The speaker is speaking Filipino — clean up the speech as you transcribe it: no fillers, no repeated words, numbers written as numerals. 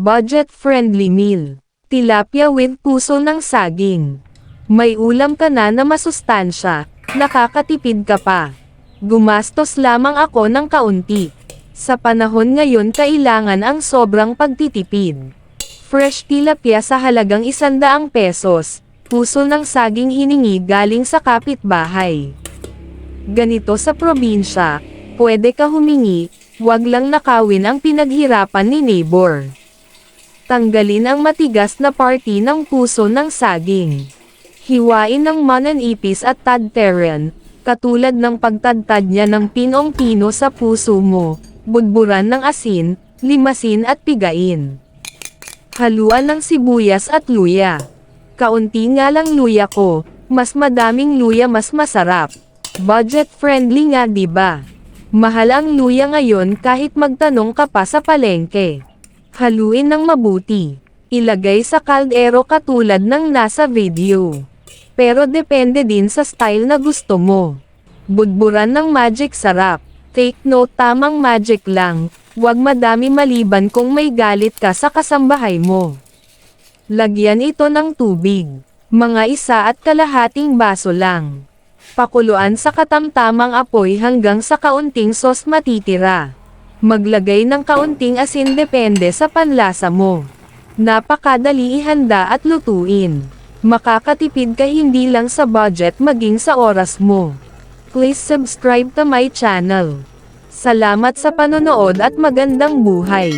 Budget-friendly meal. Tilapia with puso ng saging. May ulam ka na masustansya, nakakatipid ka pa. Gumastos lamang ako ng kaunti. Sa panahon ngayon kailangan ang sobrang pagtitipid. Fresh tilapia sa halagang 100 pesos, puso ng saging hiningi galing sa kapitbahay. Ganito sa probinsya, pwede ka humingi, wag lang nakawin ang pinaghirapan ni neighbor. Tanggalin ang matigas na party ng puso ng saging. Hiwain ng mananipis at tadteran, katulad ng pagtadtad niya ng pinong-pino sa puso mo, budburan ng asin, limasin at pigain. Haluan ng sibuyas at luya. Kaunti nga lang luya ko, mas madaming luya mas masarap. Budget-friendly nga diba? Mahal ang luya ngayon kahit magtanong ka pa sa palengke. Haluin ng mabuti. Ilagay sa kaldero katulad ng nasa video. Pero depende din sa style na gusto mo. Budburan ng magic sarap. Take note, tamang magic lang, wag madami maliban kung may galit ka sa kasambahay mo. Lagyan ito ng tubig. Mga 1.5 baso lang. Pakuluan sa katamtamang apoy hanggang sa kaunting sauce matitira. Maglagay ng kaunting asin depende sa panlasa mo. Napakadali ihanda at lutuin. Makakatipid ka hindi lang sa budget maging sa oras mo. Please subscribe to my channel. Salamat sa panonood at magandang buhay.